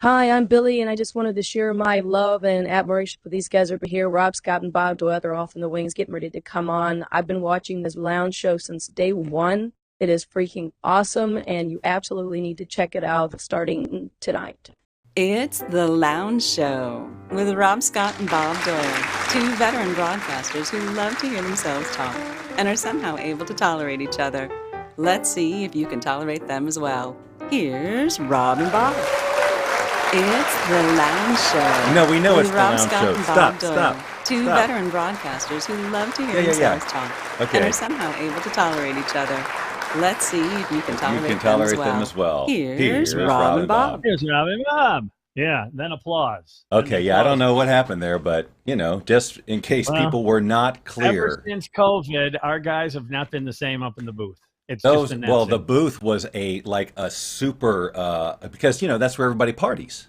Hi, I'm Billy, and I just wanted to share my love and admiration for these guys over here. Rob Scott and Bob Doyle, they're off in the wings, getting ready to come on. I've been watching this lounge show since day one. It is freaking awesome, and you absolutely need to check it out starting tonight. It's The Lounge Show with Rob Scott and Bob Doyle, two veteran broadcasters who love to hear themselves talk and are somehow able to tolerate each other. Let's see if you can tolerate them as well. Here's Rob and Bob. It's The Lounge Show. No, we know with it's The Rob Lounge Scott Show. and Bob Stop, Doyle, stop, two stop. veteran broadcasters who love to hear Yeah. themselves talk and Okay. are somehow able to tolerate each other. Let's see if you can tolerate, You can tolerate them, them as well. Here's Rob and Bob. Here's Rob and Bob. Yeah, then applause. Okay, yeah, I don't know what happened there, but, just in case Well, people were not Ever clear. since COVID, our guys have not been the same up in the booth. It's just Those, been that well, the simple. booth was a super, because, that's where everybody parties.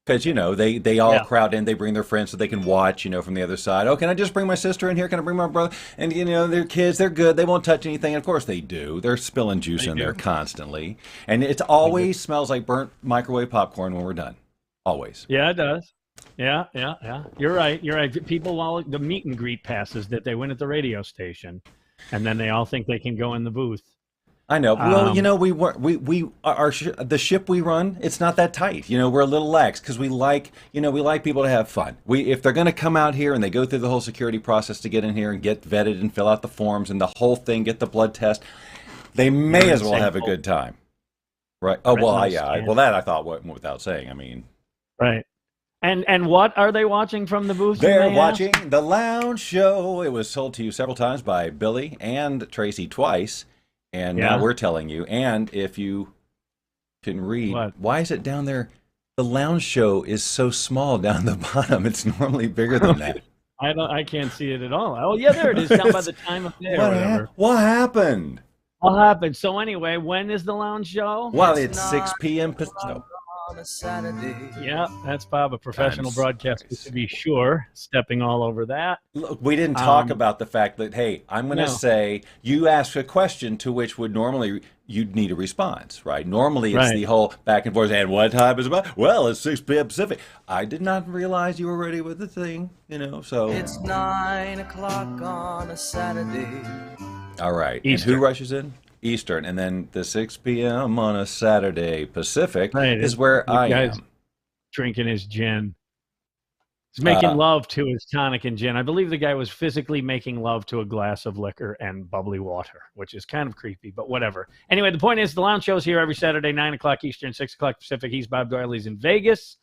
Because, they all Yeah. crowd in, they bring their friends so they can watch, from the other side. Oh, can I just bring my sister in here? Can I bring my brother? And, their kids, they're good. They won't touch anything. And of course they do. They're spilling juice They in do. there constantly. And it always smells like burnt microwave popcorn when we're done. Always. Yeah, it does. Yeah. You're right. People, all the meet and greet passes that they win at the radio station, and then they all think they can go in the booth. I know. Well, the ship we run, it's not that tight. We're a little lax because we like people to have fun. If they're going to come out here and they go through the whole security process to get in here and get vetted and fill out the forms and the whole thing, get the blood test, they may as well have a good time. Right. Oh, well, well, that I thought went without saying. I mean, Right. And what are they watching from the booth? you they're may watching ask? The Lounge Show. It was told to you several times by Billy and Tracy twice. And Yeah. now we're telling you. And if you can read, What? why is it down there? The Lounge Show is so small down the bottom. It's normally bigger than that. I can't see it at all. Oh yeah, there it is down by the time of day or whatever. What happened? What happened? So anyway, when is the lounge show? Well, it's 6 p.m. No. On a Saturday. Yeah, that's Bob, a professional Times. broadcaster to be sure, stepping all over that. Look, we didn't talk Um, about the fact that, hey, I'm going to No. say, you ask a question to which would normally you'd need a response, right? Normally it's Right. the whole back and forth, and what time is it about? Well, it's 6 p.m. Pacific. I did not realize you were ready with the thing, so. It's 9 o'clock on a Saturday. All right. Eastern. And who rushes in? Eastern. And then the 6 p.m. on a Saturday Pacific Right. is where You I guys am. drinking his gin. He's making Uh, love to his tonic and gin. I believe the guy was physically making love to a glass of liquor and bubbly water, which is kind of creepy, but whatever. Anyway, the point is the lounge show's here every Saturday, 9 o'clock Eastern, 6 o'clock Pacific. He's Bob Doyle. He's in Vegas.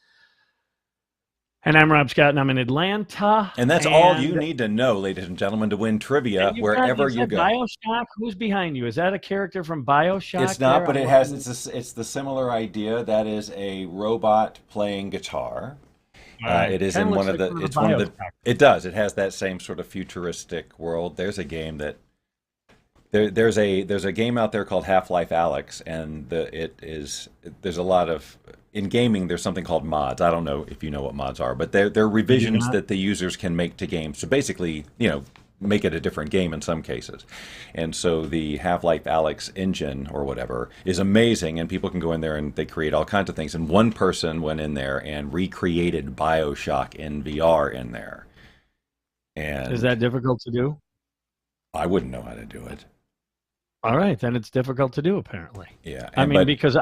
And I'm Rob Scott, and I'm in Atlanta. And that's all you need to know, ladies and gentlemen, to win trivia And wherever you you go. BioShock? Who's behind you? Is that a character from BioShock? It's not, there? but I'm it has. looking- It's the similar idea. That is a robot playing guitar. All right. It is Kinda in one looks of the. like one of It's the one of the. BioShock. It does. It has that same sort of futuristic world. There's a game that. There's a game out there called Half-Life Alyx, and there's a lot of in gaming. There's something called mods. I don't know if you know what mods are, but they're revisions not. that the users can make to games to basically make it a different game in some cases. And so the Half-Life Alyx engine or whatever is amazing, and people can go in there and they create all kinds of things. And one person went in there and recreated BioShock in VR in there. And Is that difficult to do? I wouldn't know how to do it. All right, then it's difficult to do, apparently. Yeah. I mean, but- because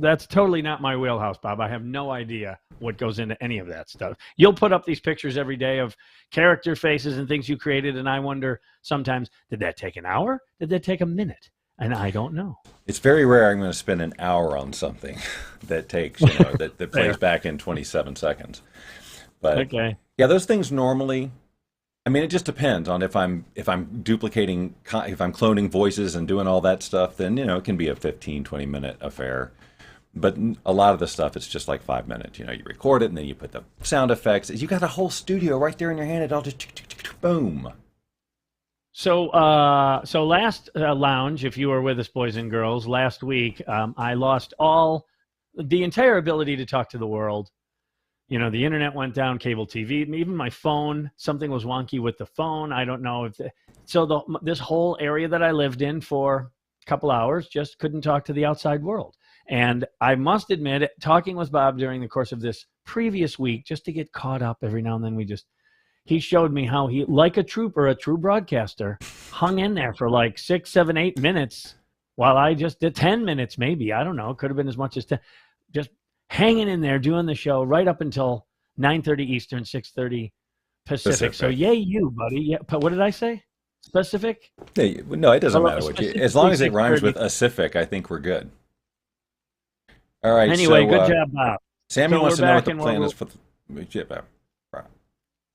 that's totally not my wheelhouse, Bob. I have no idea what goes into any of that stuff. You'll put up these pictures every day of character faces and things you created, and I wonder sometimes, did that take an hour? Did that take a minute? And I don't know. It's very rare I'm going to spend an hour on something that takes, that plays back in 27 seconds. But Okay. yeah, those things normally, I mean, it just depends on if I'm duplicating, if I'm cloning voices and doing all that stuff, then, it can be a 15, 20-minute affair. But a lot of the stuff, it's just like 5 minutes. You record it and then you put the sound effects. You got a whole studio right there in your hand. It all just boom. So last lounge, if you were with us, boys and girls, last week, I lost the entire ability to talk to the world. The internet went down, cable TV, even my phone, something was wonky with the phone. I don't know this whole area that I lived in for a couple hours just couldn't talk to the outside world. And I must admit, talking with Bob during the course of this previous week, just to get caught up every now and then, he showed me how he, like a trooper, a true broadcaster, hung in there for like 6, 7, 8 minutes while I just did 10 minutes, maybe. I don't know. It could have been as much as 10. Just hanging in there, doing the show right up until 9:30 Eastern, 6:30 Pacific. So yay you, buddy. Yeah, but what did I say? Specific? Yeah, no, it doesn't matter what you. As long as it rhymes with Pacific, I think we're good. All right. Anyway, so, good job, Bob. Sammy wants to know what the plan is for.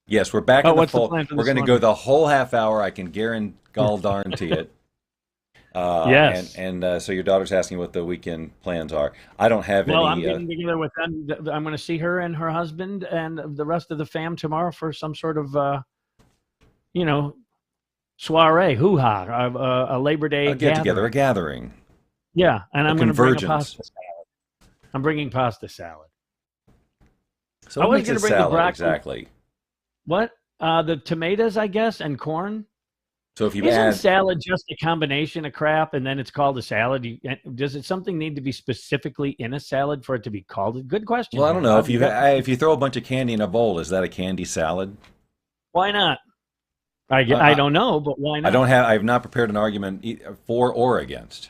Yes, we're back in the fold. We're going to go the whole half hour. I can guarantee it. Yes. And so your daughter's asking what the weekend plans are. I don't have any. Well, I'm getting together with them. I'm going to see her and her husband and the rest of the fam tomorrow for some sort of, soiree, hoo-ha, a Labor Day get-together, a gathering. Yeah, and I'm going to bring a pasta salad. I'm bringing pasta salad. So I was going to bring salad, the broccoli. Exactly. What? The tomatoes, I guess, and corn. So if you Isn't salad just a combination of crap, and then it's called a salad? Does something need to be specifically in a salad for it to be called a good question? Well, I don't know. If you throw a bunch of candy in a bowl, is that a candy salad? Why not? I don't know, but why not? I have not prepared an argument for or against.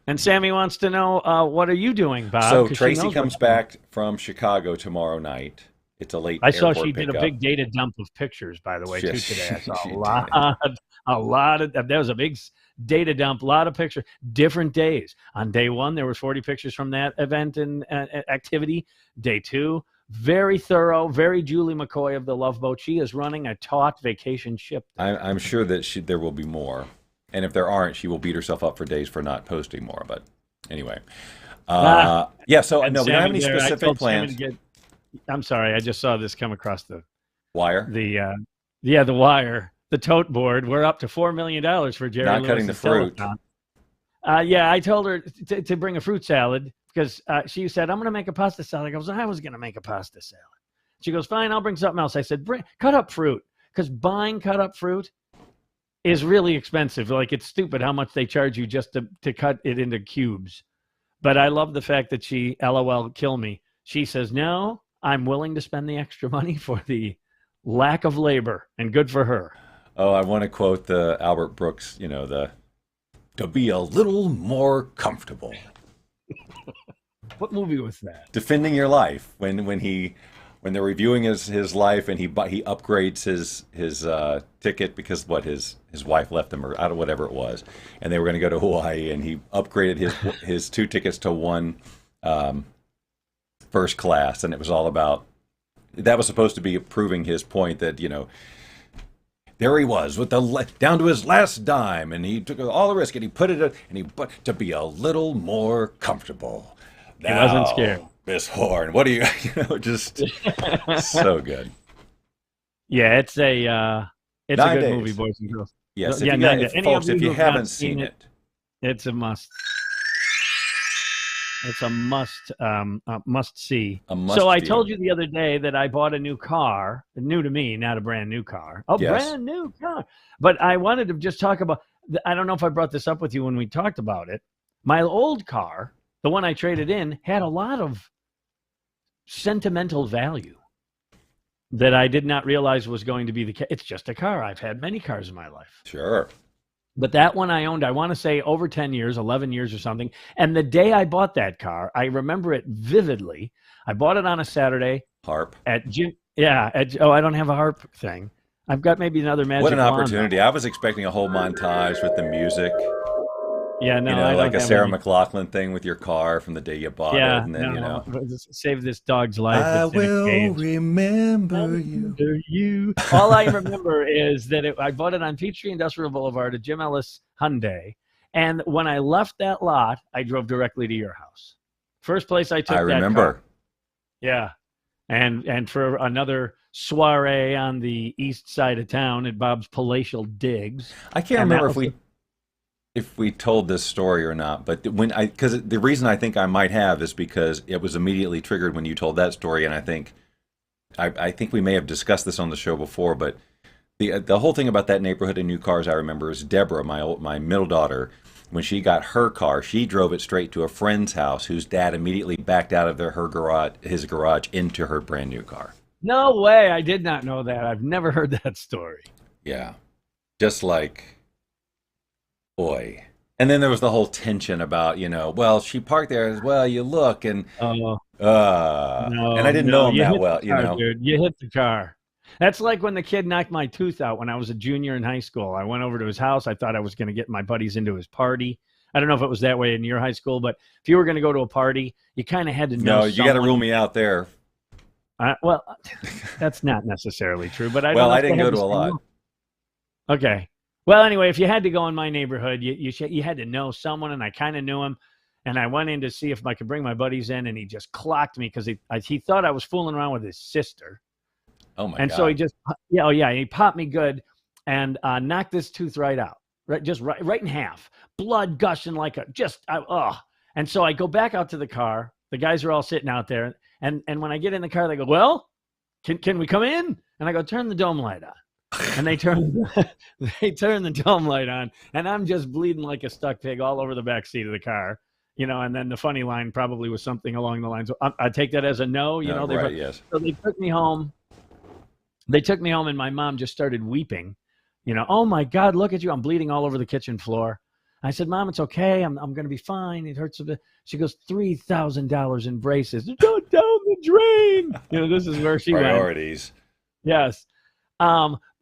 And Sammy wants to know, what are you doing, Bob? So Tracy comes back from Chicago tomorrow night. It's a late. I saw she did a big data dump of pictures, by the way, too, today. I saw a lot of. There was a big data dump, a lot of pictures, different days. On day one, there was 40 pictures from that event and activity. Day two, very thorough, very Julie McCoy of the Love Boat. She is running a taut vacation ship. I'm sure that there will be more, and if there aren't, she will beat herself up for days for not posting more. But anyway, yeah. So no, we don't have any specific plans. I'm sorry, I just saw this come across the wire. The wire, the tote board. We're up to $4 million for Jerry not Lewis cutting the fruit. Yeah, I told her to bring a fruit salad because she said, I'm going to make a pasta salad. I was going to make a pasta salad. She goes, fine, I'll bring something else. I said, cut up fruit, because buying cut up fruit is really expensive. Like, it's stupid how much they charge you just to cut it into cubes. But I love the fact that she, LOL, kill me. She says, no, I'm willing to spend the extra money for the lack of labor, and good for her. Oh, I want to quote the Albert Brooks, to be a little more comfortable. What movie was that? Defending Your Life. When they're reviewing his life, and he upgrades his ticket because his wife left him, or out of whatever it was, and they were going to go to Hawaii, and he upgraded his 2 tickets to 1 first class, and it was all about that was supposed to be proving his point that there he was with down to his last dime, and he took all the risk, and he put it to be a little more comfortable. Now, he wasn't scared. Miss Horn, what are you just so good. Yeah, it's a good movie, boys and girls. Yes, if you haven't seen it, it's a must. It's a must see. So I told you the other day that I bought a new car, new to me, not a brand new car. Brand new car. But I wanted to just talk about, I don't know if I brought this up with you when we talked about it. My old car, the one I traded in, had a lot of sentimental value that I did not realize was going to be the case. It's just a car. I've had many cars in my life. Sure. But that one I owned, I want to say over 10 years, 11 years or something. And the day I bought that car, I remember it vividly. I bought it on a Saturday. Harp. I don't have a harp thing. I've got maybe another magic wand. What an wand. opportunity. I was expecting a whole montage with the music. Yeah, no, I like a Sarah McLachlan thing with your car from the day you bought it. And then, save this dog's life. I will remember you. All I remember is that I bought it on Peachtree Industrial Boulevard at Jim Ellis Hyundai. And when I left that lot, I drove directly to your house. First place I took that remember. Car. Yeah. And for another soiree on the east side of town at Bob's Palatial Digs. I can't remember if we told this story or not, but because the reason I think I might have is because it was immediately triggered when you told that story, and I think we may have discussed this on the show before, but The whole thing about that neighborhood and new cars I remember is Deborah, my middle daughter. When she got her car, she drove it straight to a friend's house, whose dad immediately backed out of his garage into her brand new car. No way. I did not know that. I've never heard that story. Yeah, just like, boy. And then there was the whole tension about, well, she parked there as well. You look and No, and I didn't know him you that hit well, the car, dude. You hit the car. That's like when the kid knocked my tooth out when I was a junior in high school. I went over to his house. I thought I was going to get my buddies into his party. I don't know if it was that way in your high school, but if you were going to go to a party, you kind of had to know. No, you got to rule me out there. Well, that's not necessarily true, but I didn't go to a lot. Okay. Well, anyway, if you had to go in my neighborhood, you had to know someone, and I kind of knew him. And I went in to see if I could bring my buddies in, and he just clocked me because he thought I was fooling around with his sister. Oh my and God. So he just, he popped me good and knocked this tooth right out, right in half, blood gushing and so I go back out to the car. The guys are all sitting out there, and when I get in the car, they go, "Well, can we come in?" And I go, "Turn the dome light on." And they turn the dome light on, and I'm just bleeding like a stuck pig all over the back seat of the car. And then the funny line probably was something along the lines of, I take that as a no. Right, yes. So they took me home. And my mom just started weeping. Oh my God, look at you! I'm bleeding all over the kitchen floor. I said, "Mom, it's okay. I'm going to be fine. It hurts a bit." She goes, $3,000 in braces. Go down the drain. This is where she went. Priorities. Yes.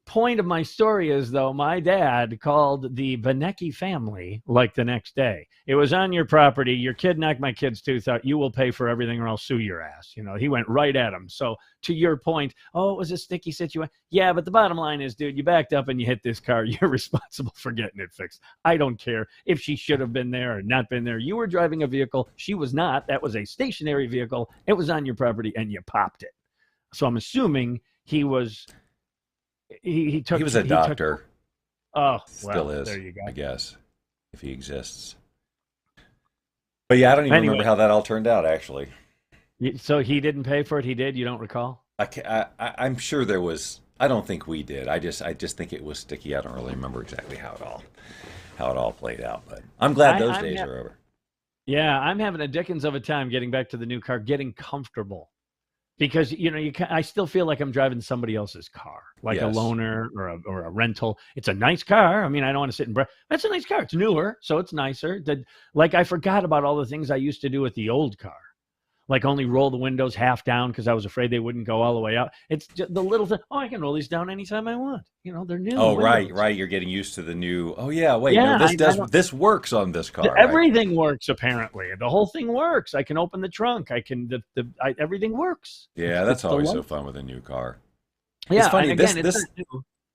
Point of my story is, though, my dad called the Benecki family like the next day. "It was on your property. Your kid knocked my kid's tooth out. You will pay for everything or I'll sue your ass." He went right at him. So to your point, it was a sticky situation. Yeah, but the bottom line is, dude, you backed up and you hit this car. You're responsible for getting it fixed. I don't care if she should have been there or not been there. You were driving a vehicle. She was not. That was a stationary vehicle. It was on your property and you popped it. So I'm assuming he was... He was a doctor. Still is. There you go. I guess, if he exists. But yeah, I don't even remember how that all turned out, actually. So he didn't pay for it. He did. You don't recall? I'm sure there was. I don't think we did. I just think it was sticky. I don't really remember exactly how it all played out. But I'm glad those days are over. Yeah, I'm having a dickens of a time getting back to the new car, getting comfortable. Because, I still feel like I'm driving somebody else's car, like a loaner or a rental. It's a nice car. I mean, I don't want to sit and that's a nice car. It's newer, so it's nicer. I forgot about all the things I used to do with the old car. Like only roll the windows half down because I was afraid they wouldn't go all the way out. It's just the little thing. I can roll these down anytime I want. They're new. Oh, windows. Right. You're getting used to the new. Oh, yeah. Wait, no, this works on this car. Everything works, apparently. The whole thing works. I can open the trunk. Everything works. Yeah, that's always so fun with a new car. Yeah, it's funny. And again,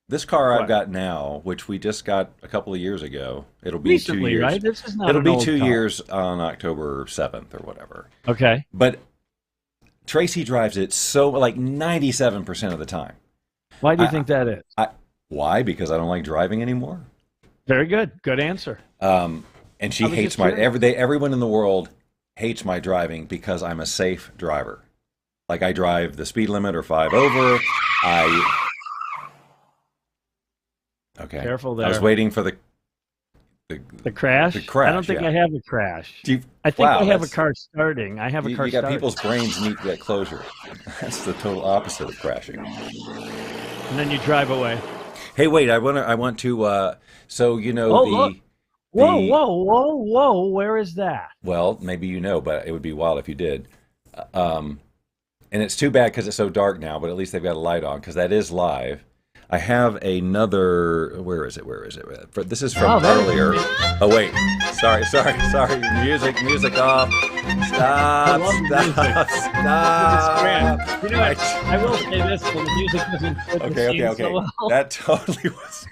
This car I've got now, which we just got a couple of years ago, it'll be recently, 2 years. Right? This is not it'll be old 2 car. years on October 7th or whatever. Okay. But Tracy drives it so like 97% of the time. Why do you think that is? Why? Because I don't like driving anymore. Very good. Good answer. And she hates everyone in the world hates my driving because I'm a safe driver. Like I drive the speed limit or 5 over. Okay. Careful there. I was waiting for the crash? The crash. I don't think I have a crash. I think wow, I have a car starting. I have a car starting. You got people's brains need that closure. That's the total opposite of crashing. And then you drive away. Hey, wait! I want to. So Look. Whoa! Where is that? Well, maybe you know, but it would be wild if you did. And it's too bad because it's so dark now. But at least they've got a light on because that is live. I have another. Where is it? This is from earlier. Oh wait, sorry. Music off. Stop. You know what? I will say this: when the music doesn't fit the scene so well, that totally was.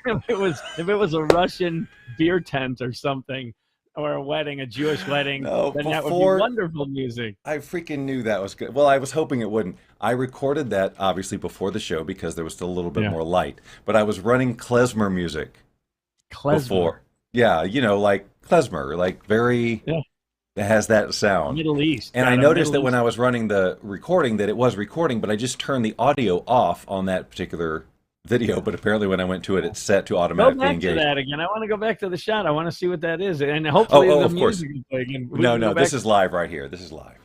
If it was a Russian beer tent or something, or a wedding, a Jewish wedding, then that would be wonderful music. I freaking knew that was good. Well, I was hoping it wouldn't. I recorded that obviously before the show because there was still a little bit more light. But I was running klezmer music before. Yeah, like klezmer, like very. Yeah. It has that sound. Middle East. And I noticed that when I was running the recording that it was recording, but I just turned the audio off on that particular video, but apparently when I went to it, it's set to Go automatically back engage. to that again. I want to go back to the shot. I want to see what that is, and hopefully the of course. music is playing. And we No, can go no, back this is live right here. This is live.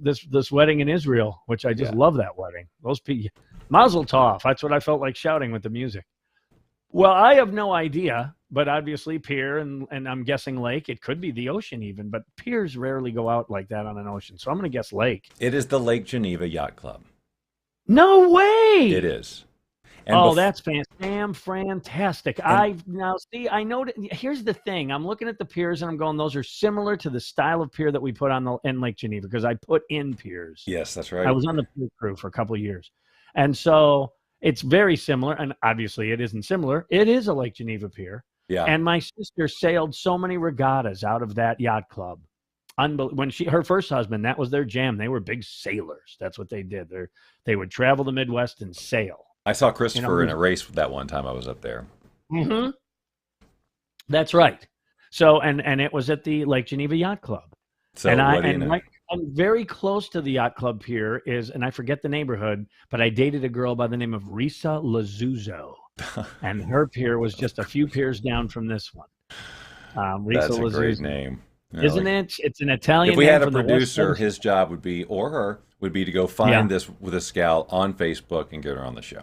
this wedding in Israel, which I just Yeah. love that wedding. Those people, Mazel Tov. That's what I felt like shouting with the music. Well, I have no idea, but obviously pier and I'm guessing lake. It could be the ocean even, but piers rarely go out like that on an ocean. So I'm going to guess lake. It is the Lake Geneva Yacht Club. No way! It is. And That's fantastic. I know. Here's the thing. I'm looking at the piers and I'm going, those are similar to the style of pier that we put on in Lake Geneva because I put in piers. Yes, that's right. I was on the pier crew for a couple of years. And so it's very similar. And obviously it isn't similar. It is a Lake Geneva pier. Yeah. And my sister sailed so many regattas out of that yacht club. When her first husband, that was their jam. They were big sailors. That's what they did. They would travel the Midwest and sail. I saw Christopher in a race that one time I was up there. Mm-hmm. That's right. So, and it was at the Lake Geneva Yacht Club. So, and very close to the yacht club pier is, and I forget the neighborhood, but I dated a girl by the name of Risa Lazzuzo, and her pier was just a few piers down from this one. Risa That's a Lazzuzo. great name. Isn't it? It's an Italian. If we name had a from the West producer, Coast. his job would be, or her, would be to go find this gal on Facebook and get her on the show.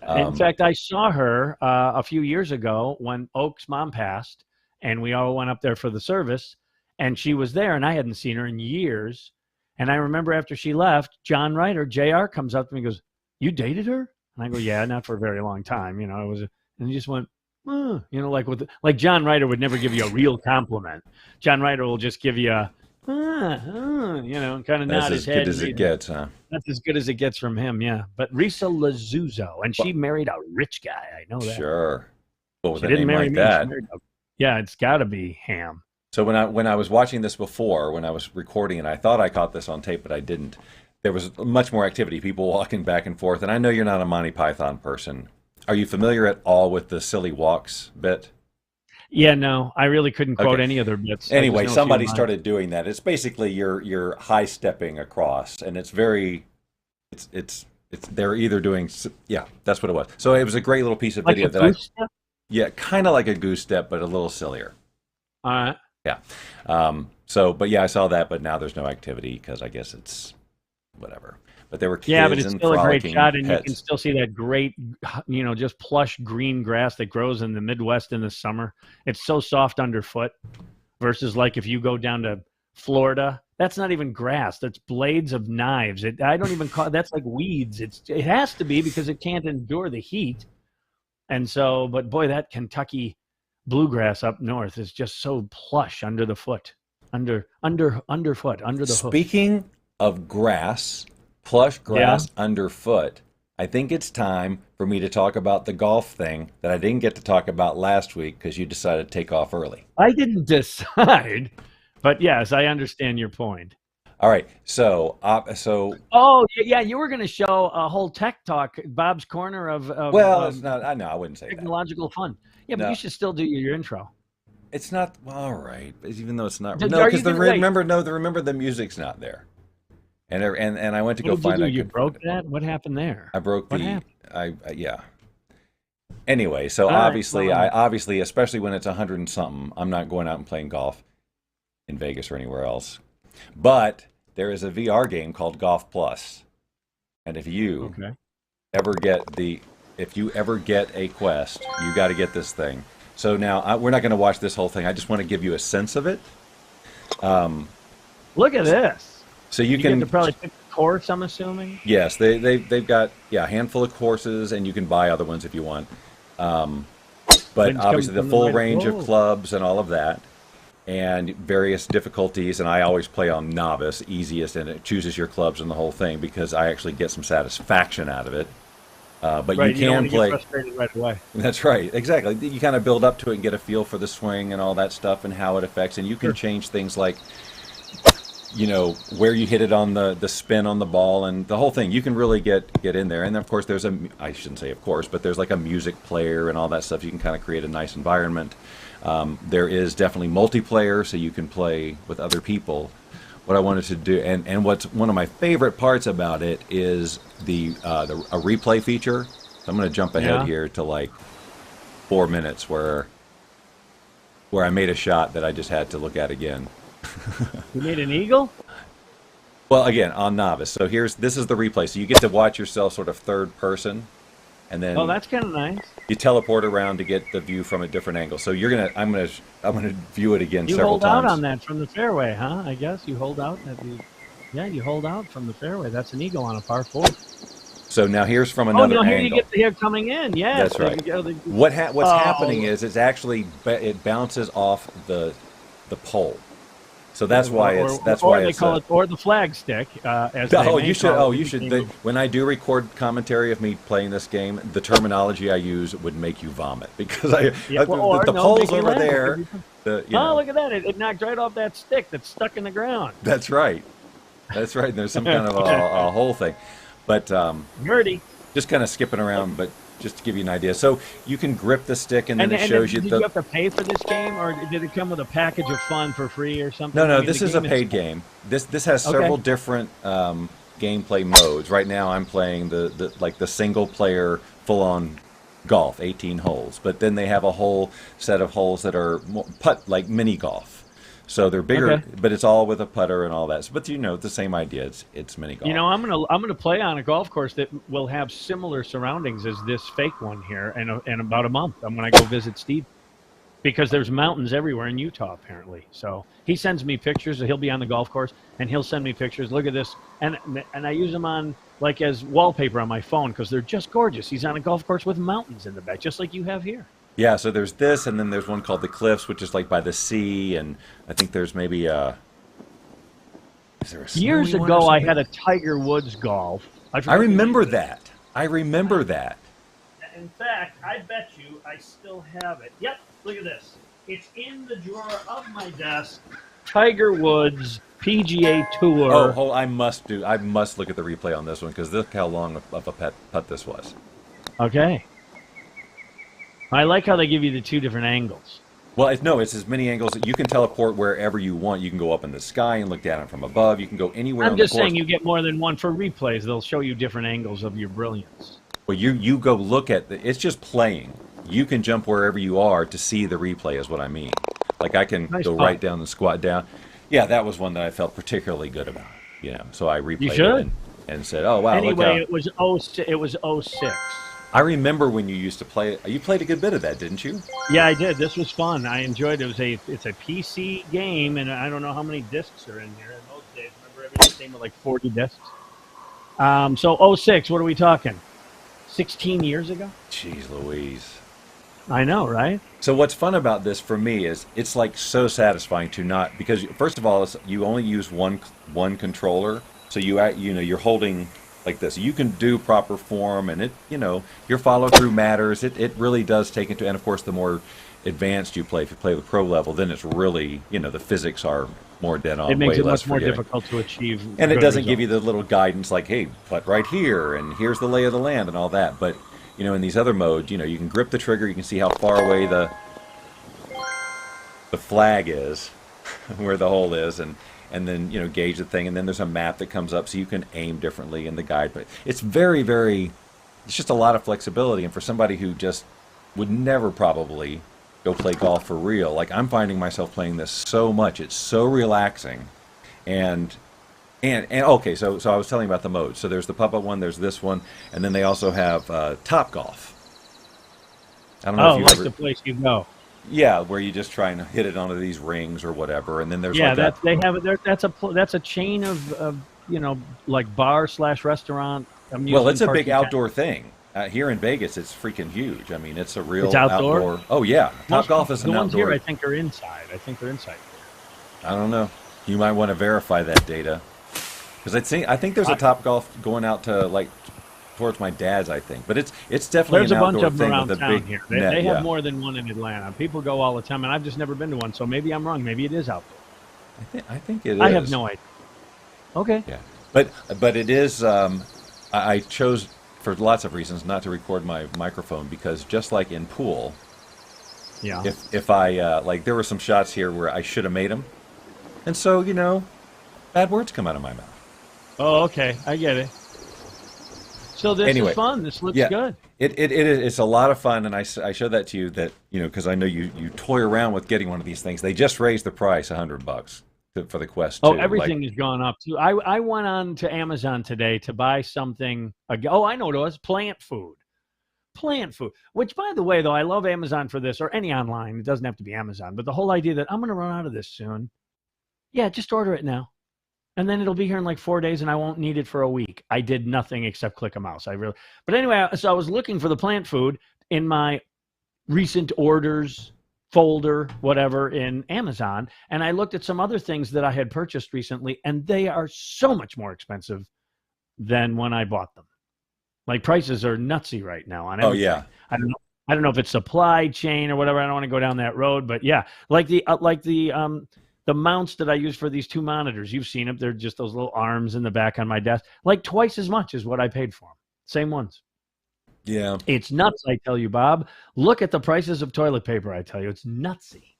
In fact, I saw her a few years ago when Oak's mom passed, and we all went up there for the service, and she was there, and I hadn't seen her in years. And I remember after she left, John Ryder, JR, comes up to me and goes, "You dated her?" And I go, "Yeah, not for a very long time. It was," and he just went, like John Ryder would never give you a real compliment. John Ryder will just give you a, kind of nod his head. That's as good as it gets, huh? That's as good as it gets from him, yeah. But Risa Lazzuzo, and she married a rich guy. I know that. Sure. But with She a didn't name marry like me. that. Yeah, it's got to be Ham. So when I was watching this before, when I was recording, and I thought I caught this on tape, but I didn't. There was much more activity, people walking back and forth. And I know you're not a Monty Python person. Are you familiar at all with the silly walks bit? Yeah, no, I really couldn't quote any of their bits. Anyway, somebody started doing that. It's basically you're high stepping across, and it's they're either doing, yeah, that's what it was. So it was a great little piece of like video yeah, kind of like a goose step, but a little sillier. All right. Yeah. But yeah, I saw that, but now there's no activity because I guess it's whatever. But there were kids but it's and still a great shot, and pets. you can still see that great, just plush green grass that grows in the Midwest in the summer. It's so soft underfoot versus like if you go down to Florida, that's not even grass. That's blades of knives. I don't even call that's like weeds. It has to be because it can't endure the heat. And so, but boy, that Kentucky bluegrass up north is just so plush under the foot, underfoot, under the hoof. Speaking of grass, plush grass underfoot, I think it's time for me to talk about the golf thing that I didn't get to talk about last week because you decided to take off early. I didn't decide, but yes, I understand your point. All right, so oh yeah, you were going to show a whole tech talk, Bob's Corner of it's not. I know I wouldn't say technological fun. Yeah, but No. you should still do your intro. It's not all right, even though it's not. Are No, you because gonna remember the music's not there, and I went to What go did find. you do? You broke that? What happened there? I broke What the. happened? Yeah. Anyway, so All right, obviously, especially when it's 100 and something, I'm not going out and playing golf in Vegas or anywhere else. But there is a VR game called Golf Plus, and if you ever get a Quest, you got to get this thing. So now we're not going to watch this whole thing. I just want to give you a sense of it. Look at this. So you get can to probably pick the course, I'm assuming. Yes, they've got a handful of courses, and you can buy other ones if you want. But obviously the full range of clubs and all of that, and various difficulties. And I always play on novice, easiest, and it chooses your clubs and the whole thing because I actually get some satisfaction out of it. But you can play. Get frustrated right away. That's right, exactly. You kind of build up to it and get a feel for the swing and all that stuff and how it affects. And you can change things like, where you hit it on the spin on the ball and the whole thing. You can really get in there. And of course, I shouldn't say of course, but there's like a music player and all that stuff. You can kind of create a nice environment. There is definitely multiplayer, so you can play with other people. What I wanted to do, and what's one of my favorite parts about it is a replay feature. So I'm going to jump ahead here to like 4 minutes where I made a shot that I just had to look at again. You made an eagle? Well, again, on novice. So this is the replay. So you get to watch yourself sort of third person, and then that's kind of nice. you teleport around to get the view from a different angle. So I'm gonna view it again several times. You hold out on that from the fairway, huh? I guess you hold out. You hold out from the fairway. That's an eagle on a par 4. So now here's from another here angle. You get here coming in. Yeah, that's right. What's happening is it's actually it bounces off the pole. So that's why they call it the flag stick. You should. When I do record commentary of me playing this game, the terminology I use would make you vomit because the pole's over there. Look at that! It knocked right off that stick that's stuck in the ground. That's right. And there's some kind of a whole thing, but nerdy. Just kind of skipping around, but just to give you an idea. So you can grip the stick, and then it shows you. Did you have to pay for this game, or did it come with a package of fun for free or something? No, this is a paid game. This has several different gameplay modes. Right now, I'm playing the single player full on golf, 18 holes. But then they have a whole set of holes that are like mini golf. So they're bigger, but it's all with a putter and all that. So, but the same idea. It's mini golf. I'm gonna play on a golf course that will have similar surroundings as this fake one here, in about a month. I'm gonna go visit Steve because there's mountains everywhere in Utah apparently. So he sends me pictures. He'll be on the golf course and he'll send me pictures. Look at this, and I use them on like as wallpaper on my phone because they're just gorgeous. He's on a golf course with mountains in the back, just like you have here. Yeah, so there's this, and then there's one called the Cliffs, which is like by the sea, and I think there's maybe is there a years ago I had a Tiger Woods golf. I remember that. In fact, I bet you I still have it. Yep, look at this. It's in the drawer of my desk. Tiger Woods PGA Tour. Oh, I must look at the replay on this one because look how long of a putt this was. Okay. I like how they give you the two different angles. Well, it's as many angles that you can teleport wherever you want. You can go up in the sky and look down it from above. You can go anywhere on the course. I'm just saying you get more than one for replays. They'll show you different angles of your brilliance. Well, you go look at it's just playing. You can jump wherever you are to see the replay is what I mean. Like I can go right down and squat down. Yeah, that was one that I felt particularly good about. So I replayed it and said, "Oh wow!" Anyway, it was 06. I remember when you used to play it. You played a good bit of that, didn't you? Yeah, I did. This was fun. I enjoyed it. It's a PC game, and I don't know how many discs are in here in those days. Remember everything came with like 40 discs. So 06, what are we talking? 16 years ago? Jeez Louise. I know, right? So what's fun about this for me is it's like so satisfying to not, because first of all, you only use one controller, so you're holding like this. You can do proper form, and your follow through matters. It really does take into, and of course, the more advanced you play, if you play the pro level, then it's really the physics are more dead on. It makes way it less much more forgiving. difficult to achieve. And it doesn't results. give you the little guidance like, hey, putt right here, and here's the lay of the land, and all that. But in these other modes, you can grip the trigger, you can see how far away the flag is, where the hole is, and then gauge the thing, and then there's a map that comes up so you can aim differently in the guide. But it's very, very, it's just a lot of flexibility, and for somebody who just would never probably go play golf for real, like I'm finding myself playing this so much. It's so relaxing, and okay, so I was telling you about the modes. So there's the putt-putt one, there's this one, and then they also have Top Golf. I don't know if you've ever, the place you go. Yeah, where you just try and hit it onto these rings or whatever, and then there's that's a chain of like bar/restaurant amusement. Well, it's a big outdoor thing. Here in Vegas, it's freaking huge. I mean, it's a real it's outdoor. Oh yeah, Top Golf is an outdoor. The ones outdoor. here, I think, are inside. I don't know. You might want to verify that data, because I think there's a Top Golf going out to like towards my dad's, I think, but it's definitely there's an a bunch outdoor of them thing around with a town big here. net. They have more than one in Atlanta. People go all the time, and I've just never been to one. So maybe I'm wrong. Maybe it is outdoor. I think it is. I have no idea. Okay. Yeah, but it is. I chose for lots of reasons not to record my microphone because just like in pool, yeah. If I like there were some shots here where I should have made them, and so bad words come out of my mouth. Oh, okay, I get it. So this is fun. This looks good. It's a lot of fun, and I showed that to you that because I know you toy around with getting one of these things. They just raised the price $100 for the Quest 2. Oh, everything has gone up too. I went on to Amazon today to buy something. Oh, I know what it was. Plant food. Plant food. Which, by the way, though, I love Amazon for this, or any online. It doesn't have to be Amazon, but the whole idea that I'm going to run out of this soon. Yeah, just order it now. And then it'll be here in like 4 days, and I won't need it for a week. I did nothing except click a mouse. But anyway, so I was looking for the plant food in my recent orders folder, whatever, in Amazon, and I looked at some other things that I had purchased recently, and they are so much more expensive than when I bought them. Like, prices are nutsy right now on everything. Oh yeah. I don't know if it's supply chain or whatever. I don't want to go down that road, but yeah, like the mounts that I use for these 2 monitors, you've seen them. They're just those little arms in the back on my desk, like twice as much as what I paid for them. Same ones. Yeah. It's nuts, I tell you, Bob. Look at the prices of toilet paper, I tell you. It's nutsy,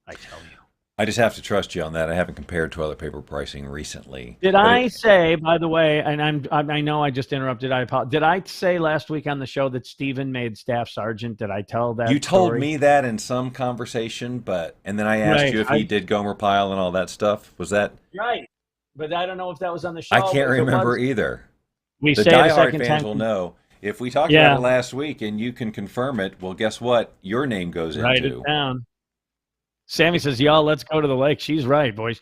I tell you. I just have to trust you on that. I haven't compared toilet paper pricing recently. Did I say, by the way, and I know I just interrupted, I apologize. Did I say last week on the show that Stephen made staff sergeant? Did I tell that You told story? me that in some conversation, and then I asked you if he did Gomer Pyle and all that stuff. Was that right? But I don't know if that was on the show. I can't remember either. We The say it a diehard second fans time. will know. If we talked about it last week and you can confirm it, well, guess what? Your name goes Write into. it down. Sammy says, y'all, let's go to the lake. She's right, boys.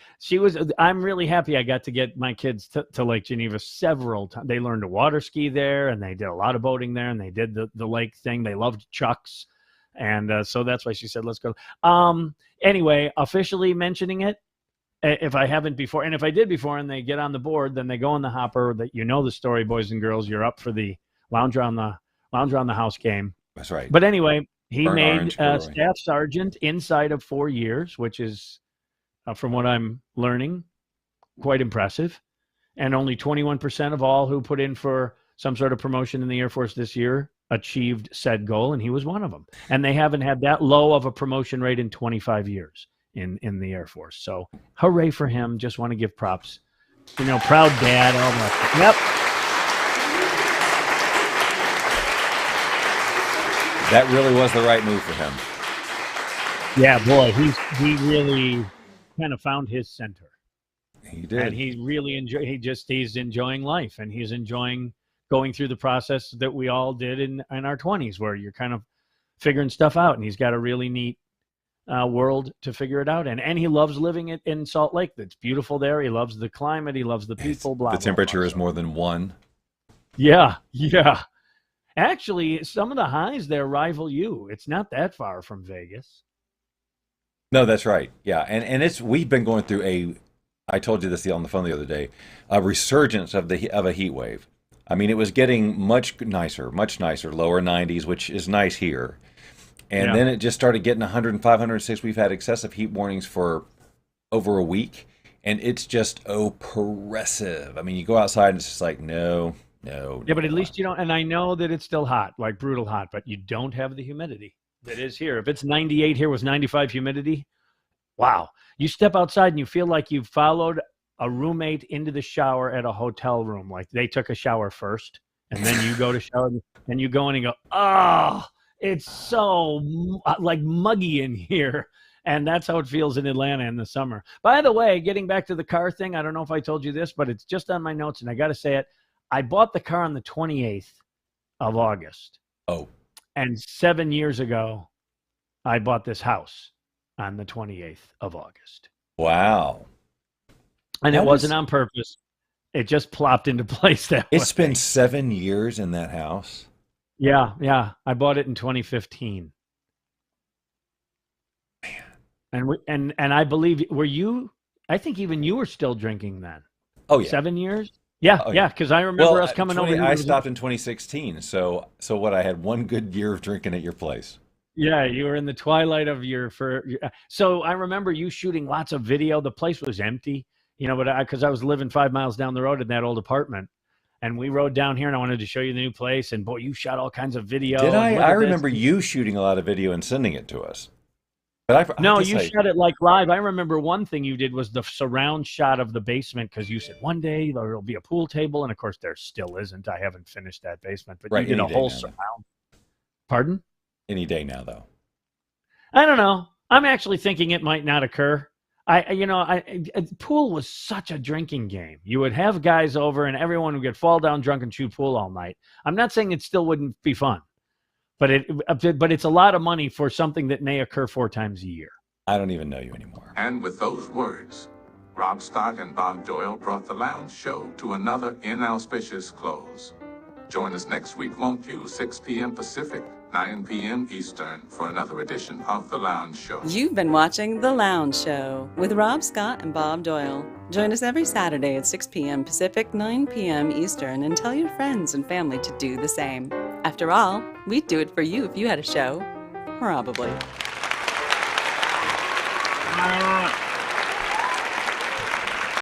I'm really happy I got to get my kids to Lake Geneva several times. They learned to water ski there, and they did a lot of boating there, and they did the lake thing. They loved chucks. And so that's why she said, let's go. Anyway, officially mentioning it, if I haven't before, and if I did before and they get on the board, then they go in the hopper. That you know the story, boys and girls. You're up for the lounge around the house game. That's right. But anyway, he Burnt made orange Corey. staff sergeant inside of 4 years, which is, from what I'm learning, quite impressive. And only 21% of all who put in for some sort of promotion in the Air Force this year achieved said goal, and he was one of them. And they haven't had that low of a promotion rate in 25 years in the Air Force. So hooray for him. Just want to give props. Proud dad. All that. Yep. That really was the right move for him. Yeah, boy, he really kind of found his center. He did. And he really he's enjoying life, and he's enjoying going through the process that we all did in our 20s, where you're kind of figuring stuff out, and he's got a really neat world to figure it out in. And he loves living in Salt Lake. It's beautiful there. He loves the climate. He loves the people. The temperature is more than 1. Yeah. Actually, some of the highs there rival you. It's not that far from Vegas. No, that's right. Yeah, and we've been going through I told you this on the phone the other day, a resurgence of a heat wave. I mean, it was getting much nicer, lower 90s, which is nice here. And then it just started getting 105, 106. We've had excessive heat warnings for over a week, and it's just oppressive. I mean, you go outside and it's just like, no. Yeah, but at least you don't, and I know that it's still hot, like brutal hot, but you don't have the humidity that is here. If it's 98 here with 95 humidity, wow. You step outside and you feel like you've followed a roommate into the shower at a hotel room. Like they took a shower first, and then you go to shower, and you go in and go, oh, it's so like muggy in here. And that's how it feels in Atlanta in the summer. By the way, getting back to the car thing, I don't know if I told you this, but it's just on my notes, and I got to say it. I bought the car on the 28th of August. Oh. And 7 years ago, I bought this house on the 28th of August. Wow. And it wasn't on purpose. It just plopped into place that way. It's been 7 years in that house? Yeah. I bought it in 2015. Man. And I believe, I think even you were still drinking then. Oh, yeah. 7 years? Yeah, because I remember us coming over here. I stopped in 2016, so what? I had one good year of drinking at your place. Yeah, you were in the twilight of so I remember you shooting lots of video. The place was empty, but because I was living 5 miles down the road in that old apartment, and we rode down here, and I wanted to show you the new place, and boy, you shot all kinds of video. Did I? I remember you shooting a lot of video and sending it to us. But no, you shot it like live. I remember one thing you did was the surround shot of the basement, because you said one day there'll be a pool table, and of course there still isn't. I haven't finished that basement, but you did a whole surround. Pardon? Any day now, though. I don't know. I'm actually thinking it might not occur. Pool was such a drinking game. You would have guys over and everyone would fall down drunk and shoot pool all night. I'm not saying it still wouldn't be fun, but it's a lot of money for something that may occur 4 times a year. I don't even know you anymore. And with those words, Rob Scott and Bob Doyle brought the Lounge Show to another inauspicious close. Join us next week, won't you? 6 p.m. Pacific, 9 p.m. Eastern for another edition of The Lounge Show. You've been watching The Lounge Show with Rob Scott and Bob Doyle. Join us every Saturday at 6 p.m. Pacific, 9 p.m. Eastern, and tell your friends and family to do the same. After all, we'd do it for you if you had a show. Probably.